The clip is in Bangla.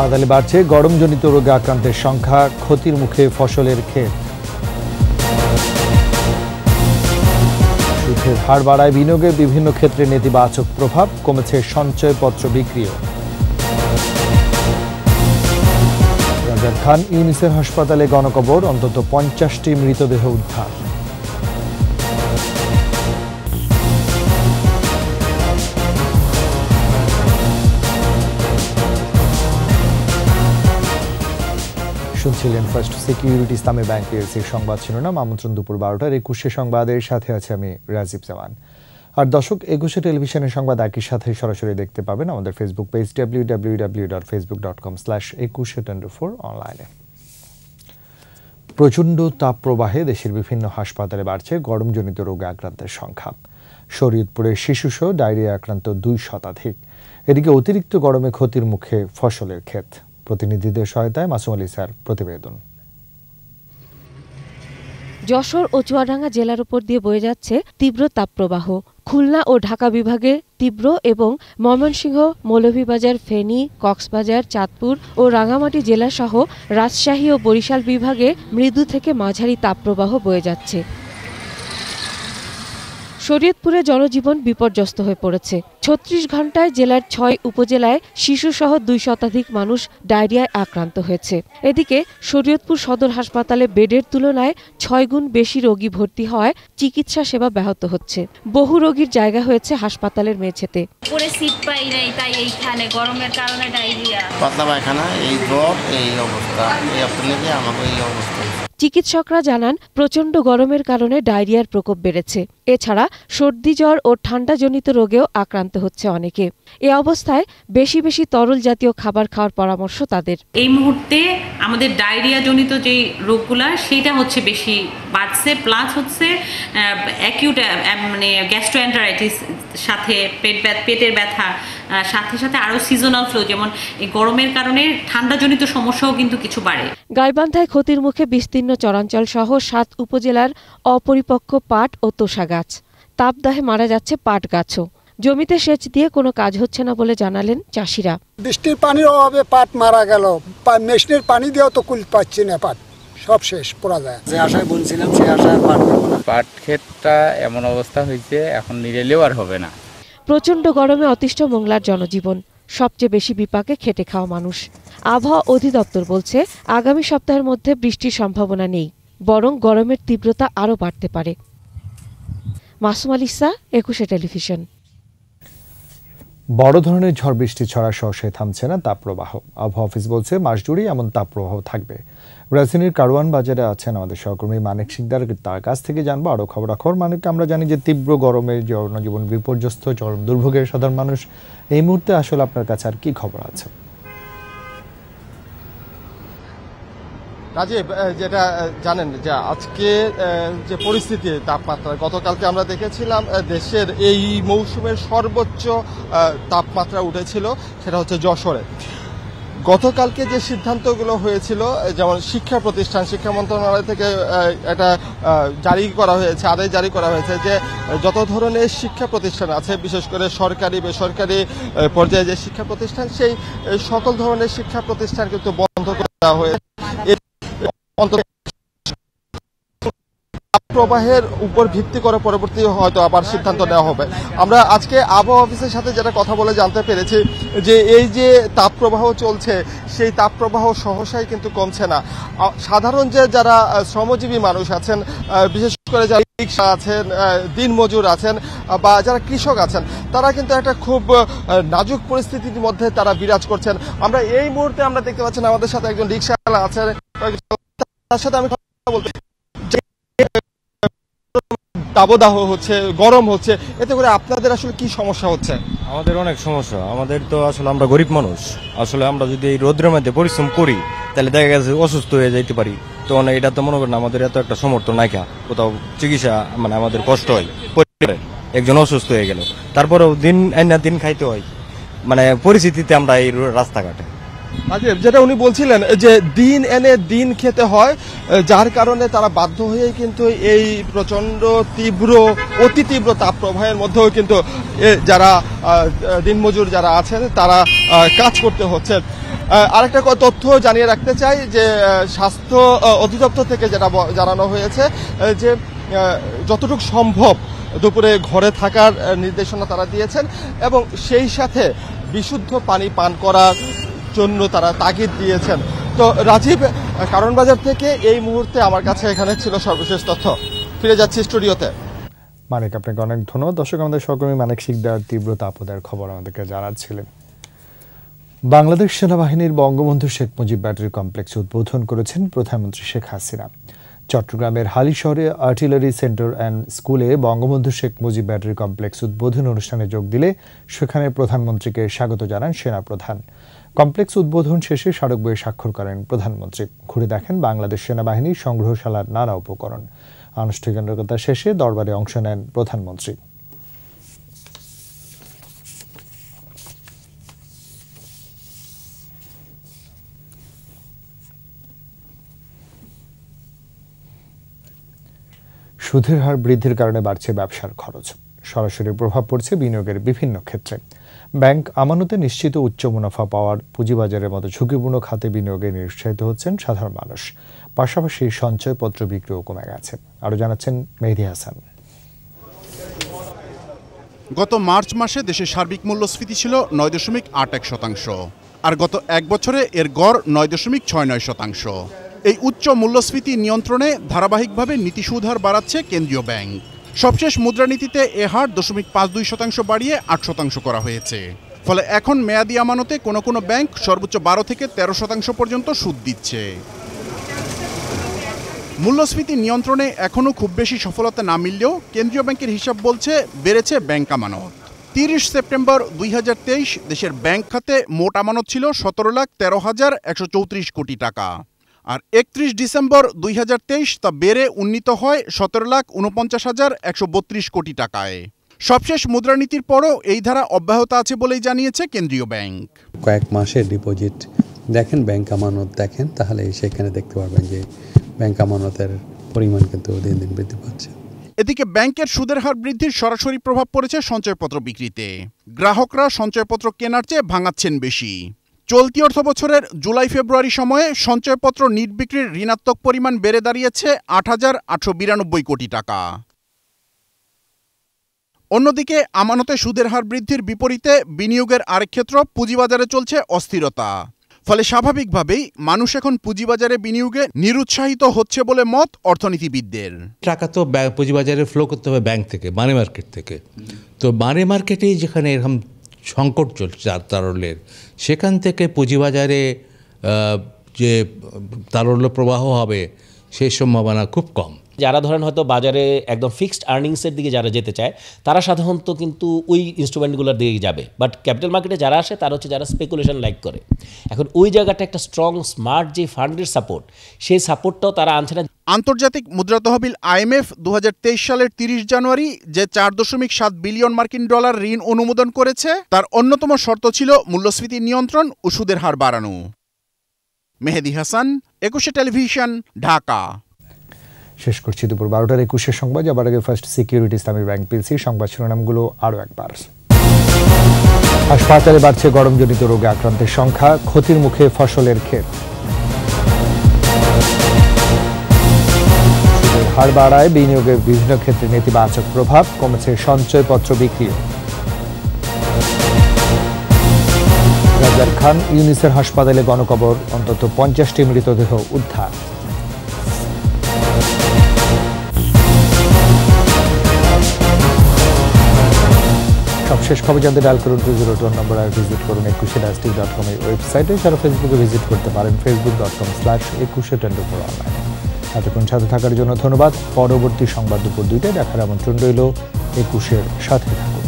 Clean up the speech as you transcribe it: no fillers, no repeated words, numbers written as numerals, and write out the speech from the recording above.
হাসপাতালে বাড়ছে গরমজনিত রোগে আক্রান্তের সংখ্যা, ক্ষতির মুখে ফসলের ক্ষেত। সুদের হার বাড়ায় বিনিয়োগের বিভিন্ন ক্ষেত্রে নেতিবাচক প্রভাব, কমেছে সঞ্চয়পত্র বিক্রিও। রাজার খান ইউনিসেফ হাসপাতালে গণকবর, অন্তত 50টি মৃতদেহ উদ্ধার। শুনছিলেন ফার্স্ট সিকিউরিটি ইসলামী ব্যাংক পিএলসির সংবাদ শিরোনাম। আমন্ত্রণ দুপুর 12টার 21শে সংবাদের সাথে আছে আমি রাজীব জামান। আর দর্শক, 21শে টেলিভিশনের সংবাদ একই সাথে সরাসরি দেখতে পাবেন আমাদের ফেসবুক পেজ www.facebook.com/2124 অনলাইনে। প্রচণ্ড তাপপ্রবাহে দেশের বিভিন্ন হাসপাতালে বাড়ছে গরমজনিত রোগে আক্রান্তের সংখ্যা। শরীয়তপুরে শিশুসহ ডায়রিয়া আক্রান্ত 2 শতাধিক। এদিকে অতিরিক্ত গরমে ক্ষতির মুখে ফসলের ক্ষেত। প্রতিনিধিদের সহায়তায় মাসুম আলী স্যার প্রতিবেদন। যশোর ও চুয়াডাঙ্গা জেলার উপর দিয়ে বয়ে যাচ্ছে তীব্র তাপপ্রবাহ। খুলনা ও ঢাকা বিভাগে তীব্র এবং ময়মনসিংহ, মৌলভীবাজার, ফেনী, কক্সবাজার, চাঁদপুর ও রাঙামাটি জেলাসহ রাজশাহী ও বরিশাল বিভাগে মৃদু থেকে মাঝারি তাপপ্রবাহ বয়ে যাচ্ছে। শরীয়তপুরে জনজীবন বিপর্যস্ত হয়ে পড়েছে। 36 ঘণ্টায় জেলার 6 উপজেলায় শিশুসহ 2 শতাধিক মানুষ ডায়রিয়ায় আক্রান্ত হয়েছে। এদিকে শরীয়তপুর সদর হাসপাতালে বেডের তুলনায় 6 গুণ বেশি রোগী ভর্তি হওয়ায় চিকিৎসা সেবা ব্যাহত হচ্ছে। বহু রোগীর জায়গা হয়েছে হাসপাতালের মেঝেতে। পরে সিট পাই নাই, তাই এইখানে গরমের কারণে ডায়রিয়া, পাতলা পায়খানা, এই জ্বর, এই অবস্থা, এই আপনাকে আমাকে এই অবস্থা। চিকিৎসকরা জানান, প্রচণ্ড গরমের কারণে ডায়রিয়ার প্রকোপ বেড়েছে। এছাড়া সর্দি, জ্বর ও ঠান্ডাজনিত রোগেও আক্রান্ত হচ্ছে অনেকে। এ অবস্থায় বেশি বেশি তরল জাতীয় খাবার খাওয়ার পরামর্শ তাদের। এই মুহূর্তে আমাদের ডায়রিয়া জনিত যে রোগগুলা সেটা হচ্ছে বেশি বাড়ছে, প্লাস হচ্ছে অ্যাকিউট মানে গ্যাস্ট্রোএন্টারাইটিস, সাথে পেটের ব্যথা, সাথে সাথে আরও সিজনাল ফ্লু, যেমন এই গরমের কারণে ঠান্ডাজনিত সমস্যাও কিন্তু কিছু বাড়ে। গাইবান্ধায় ক্ষতির মুখে বিস্তীর্ণ চরাঞ্চল সহ 7 উপজেলার অপরিপক্ক পাট ও তোষা গাছ। তাপদাহে মারা যাচ্ছে পাট গাছও। জমিতে সেচ দিয়ে কোনো কাজ হচ্ছে না বলে জানালেন চাষিরা। বৃষ্টির পানির অভাবে পাট মারা গেল, মেশিনের পানি দিয়েও তো কুল পাচ্ছি না, পাট সব শেষ, পড়া যায়। যে আশায় বলছিলাম সে আশায় পাট ক্ষেতটা এমন অবস্থা হয়েছে, এখন নিরেলেও আর হবে না। প্রচণ্ড গরমে অতিষ্ঠ মোংলার জনজীবন। সবচেয়ে বেশি বিপাকে খেটে খাওয়া মানুষ। আবহাওয়া অধিদপ্তর বলছে, আগামী সপ্তাহের মধ্যে বৃষ্টির সম্ভাবনা নেই, বরং গরমের তীব্রতা আরও বাড়তে পারে। মাসুম আলী, 21শে টেলিভিশন। বড় ধরনের ঝড় বৃষ্টি ছড়া সহসে থামছে না তাপপ্রবাহ। আবহাওয়া অফিস বলছে, মাস জুড়েই এমন তাপপ্রবাহ থাকবে। রাজধানীর কারওয়ান বাজারে আছেন আমাদের সহকর্মী মানিক শিকদার, তার কাছ থেকে জানবো আরো খবরাখবর। মানিক, আমরা জানি যে তীব্র গরমে জনজীবন বিপর্যস্ত, চরম দুর্ভোগের সাধারণ মানুষ। এই মুহূর্তে আসলে আপনার কাছে আর কি খবর আছে? রাজীব, যেটা জানেন যে আজকে যে পরিস্থিতি তাপমাত্রা, গতকালকে আমরা দেখেছিলাম দেশের এই মৌসুমের সর্বোচ্চ তাপমাত্রা উঠেছিল, সেটা হচ্ছে যশোরে। গতকালকে যে সিদ্ধান্তগুলো হয়েছিল, যেমন শিক্ষা প্রতিষ্ঠান, শিক্ষা মন্ত্রণালয় থেকে একটা জারি করা হয়েছে, আদেশ জারি করা হয়েছে যে যত ধরনের শিক্ষা প্রতিষ্ঠান আছে, বিশেষ করে সরকারি বেসরকারি পর্যায়ে যে শিক্ষা প্রতিষ্ঠান, সেই সকল ধরনের শিক্ষা প্রতিষ্ঠান কিন্তু বন্ধ করে দেওয়া হয়েছে। প্রবাহের উপর ভিত্তি করে পরবর্তী হয়তো আবার সিদ্ধান্ত নেওয়া হবে। আমরা আজকে আবহাওয়া অফিসের সাথে যেটা কথা বলে জানতে পেরেছি যে এই যে তাপপ্রবাহ চলছে, সেই তাপপ্রবাহ সহসাই কিন্তু কমছে না। সাধারণ যে যারা শ্রমজীবী মানুষ আছেন, বিশেষ করে যারা রিক্সা আছেন, দিনমজুর আছেন বা যারা কৃষক আছেন, তারা কিন্তু একটা খুব নাজুক পরিস্থিতির মধ্যে তারা বিরাজ করছেন। আমরা এই মুহূর্তে আমরা দেখতে পাচ্ছেন আমাদের সাথে একজন রিক্সাওয়ালা আছেন, তার সাথে আমি কথা বলতে, দাবদাহ হচ্ছে, গরম হচ্ছে, এতে করে আপনাদের আসলে কি সমস্যা হচ্ছে? আমাদের অনেক সমস্যা। আমাদের তো আসলে আমরা গরিব মানুষ, আসলে আমরা যদি এই রোদ্রের মধ্যে পরিশ্রম করি তাহলে দেখা গেছে অসুস্থ হয়ে যাইতে পারি। তো এটা তো মনে করেন আমাদের এত একটা সমর্থন নাই, কোথাও চিকিৎসা মানে আমাদের কষ্ট হয়, একজন অসুস্থ হয়ে গেল তারপরেও দিন আইনা দিন খাইতে হয়, মানে পরিস্থিতিতে আমরা এই রাস্তাঘাটে। যেটা উনি বলছিলেন যে দিন এনে দিন খেতে হয়, যার কারণে তারা বাধ্য হয়েই কিন্তু এই প্রচন্ড তীব্র, অতি তীব্র তাপপ্রবাহের মধ্যেও কিন্তু যারা দিনমজুর যারা আছেন তারা কাজ করতে হচ্ছে। আরেকটা তথ্য জানিয়ে রাখতে চাই যে স্বাস্থ্য অধিদপ্তর থেকে যেটা জানানো হয়েছে যে যতটুকু সম্ভব দুপুরে ঘরে থাকার নির্দেশনা তারা দিয়েছেন এবং সেই সাথে বিশুদ্ধ পানি পান করার জন্য তারা তাগিদ দিয়েছেন। তো রাজীব, কারণ বাজার থেকে এই মুহূর্তে আমার কাছে এখানে ছিল সর্বশেষ তথ্য। ফিরে যাচ্ছি স্টুডিওতে। মানিক, আপনাকে অনেক ধন্যবাদ। দর্শক, আমাদের সহকর্মী মানিক শিকদার তীব্র তাপদার খবর আমাদেরকে জানাচ্ছিলেন। বাংলাদেশ সেনাবাহিনীর বঙ্গবন্ধু শেখ মুজিব ব্যাটারি কমপ্লেক্স উদ্বোধন করেছেন প্রধানমন্ত্রী শেখ হাসিনা। চট্টগ্রামের হালিশহরে আর্টিলারি সেন্টার অ্যান্ড স্কুলে বঙ্গবন্ধু শেখ মুজিব ব্যাটারি কমপ্লেক্স উদ্বোধন অনুষ্ঠানে যোগ দিলে সেখানে প্রধানমন্ত্রীকে স্বাগত জানান সেনাপ্রধান। কমপ্লেক্স উদ্বোধন শেষে স্মারক বইয়ে স্বাক্ষর করেন প্রধানমন্ত্রী। ঘুরে দেখেন বাংলাদেশ সেনাবাহিনীর সংগ্রহশালার নানা উপকরণ। আনুষ্ঠানিকতা শেষে দরবারে অংশ নেন প্রধানমন্ত্রী। সুদের হার বৃদ্ধির কারণে বাড়ছে ব্যবসার খরচ। সরাসরি প্রভাব পড়ছে বিনিয়োগের বিভিন্ন ক্ষেত্রে। ব্যাংক আমানতে নিশ্চিত উচ্চ মুনাফা পাওয়ার পুঁজিবাজারের মতো ঝুঁকিপূর্ণ খাতে বিনিয়োগে নিরুৎসাহিত হচ্ছেন সাধারণ মানুষ। পাশাপাশি সঞ্চয়পত্র বিক্রিও কমে গেছে। আরও জানাচ্ছেন মেহেদী হাসান। গত মার্চ মাসে দেশে সার্বিক মূল্যস্ফীতি ছিল 9.81%, আর গত এক বছরে এর গড় 9.69%। এই উচ্চ মূল্যস্ফীতি নিয়ন্ত্রণে ধারাবাহিকভাবে নীতি সুদ হার বাড়াচ্ছে কেন্দ্রীয় ব্যাংক। সবশেষ মুদ্রানীতিতে এ হার 0.52% বাড়িয়ে 8% করা হয়েছে। ফলে এখন মেয়াদি আমানতে কোনো কোনো ব্যাংক সর্বোচ্চ 12 থেকে 13% পর্যন্ত সুদ দিচ্ছে। মূল্যস্ফীতি নিয়ন্ত্রণে এখনও খুব বেশি সফলতা না মিললেও কেন্দ্রীয় ব্যাংকের হিসাব বলছে বেড়েছে ব্যাংক আমানত। 30 সেপ্টেম্বর 2023 দেশের ব্যাংক খাতে মোট আমানত ছিল 17,13,134 কোটি টাকা, আর 31 ডিসেম্বর 2023 তা বেড়ে উন্নীত হয় 17,49,132 কোটি টাকায়। সবশেষ মুদ্রানীতির পরও এই ধারা অব্যাহত আছে বলেই জানিয়েছে কেন্দ্রীয় ব্যাংক। কয়েক মাসের ডিপোজিট দেখেন, ব্যাংক আমানত দেখেন, তাহলে সেখানে দেখতে পারবেন যে ব্যাংক আমানতের পরিমাণ কিন্তু দিন দিন বৃদ্ধি পাচ্ছে। এদিকে ব্যাংকের সুদের হার বৃদ্ধির সরাসরি প্রভাব পড়েছে সঞ্চয়পত্র বিক্রিতে। গ্রাহকরা সঞ্চয়পত্র কেনার চেয়ে ভাঙাচ্ছেন বেশি। চলতি অর্থ বছরের জুলাই ফেব্রুয়ারি সময়ে সঞ্চয়পত্র নিট বিক্রির ঋণাত্মক পরিমাণ বেড়ে দাঁড়িয়েছে 8,892 কোটি টাকা। অন্যদিকে আমানতে সুদের হার বৃদ্ধির বিপরীতে বিনিয়োগের আরেক ক্ষেত্র পুঁজিবাজারে চলছে অস্থিরতা। ফলে স্বাভাবিকভাবেই মানুষ এখন পুঁজিবাজারে বিনিয়োগে নিরুৎসাহিত হচ্ছে বলে মত অর্থনীতিবিদদের। টাকা তো পুঁজিবাজারে ফ্লো করতে হবে ব্যাংক থেকে, মানি মার্কেট থেকে। তো মানি মার্কেটে যেখানে এরকম সংকট চলছে তারল্যের, সেখান থেকে পুঁজিবাজারে যে তারল্য প্রবাহ হবে সেই সম্ভাবনা খুব কম। যারা ধরেন হয়তো বাজারে একদম ফিক্সড আর্নিংসের দিকে যারা যেতে চায়, তারা সাধারণত কিন্তু ওই ইনস্ট্রুমেন্টগুলোর দিকে যাবে। বাট ক্যাপিটাল মার্কেটে যারা আসে তারা হচ্ছে যারা স্পেকুলেশন লাইক করে। এখন ওই জায়গাটা একটা স্ট্রং স্মার্ট যে ফান্ডের সাপোর্ট, সেই সাপোর্টটাও তারা আনছে না। আন্তর্জাতিক মুদ্রা তহবিল IMF 2023 সালের 30 জানুয়ারি যে 4.7 বিলিয়ন মার্কিন ডলার ঋণ অনুমোদন করেছে, তার অন্যতম শর্ত ছিল মূল্যস্ফীতি নিয়ন্ত্রণ ও সুদের হার বাড়ানো। মেহেদী হাসান, 21 টেলিভিশন, ঢাকা। শেষ করছি দুপুর 12টার 21 সংবাদ। যাবার আগে ফার্স্ট সিকিউরিটি ইসলামী ব্যাংক পিএলসি সংবাদ শিরোনামগুলো আরও একবার। হাসপাতালে বাড়ছে গরমজনিত রোগে আক্রান্তের সংখ্যা, ক্ষতির মুখে ফসলের ক্ষেত। হার বাড়ায় বিনিয়োগের বিভিন্ন ক্ষেত্রে নেতিবাচক প্রভাব, কমেছে সঞ্চয়পত্র বিক্রিও। রাজার খান ইউনিসের হাসপাতালে গণকবর, অন্তত 50টি মৃতদেহ উদ্ধার। সবশেষ খবর জানতে ডায়াল করুন 202 নম্বর, আর ভিজিট করুন 21.com এই ওয়েবসাইটে। সারা ফেসবুকে ভিজিট করতে পারেন facebook.com/2124 অনলাইন। এতক্ষণ সাথে থাকার জন্য ধন্যবাদ। পরবর্তী সংবাদ দুপুর 2টায় দেখার আমন্ত্রণ রইল। 21-এর সাথে থাকুন।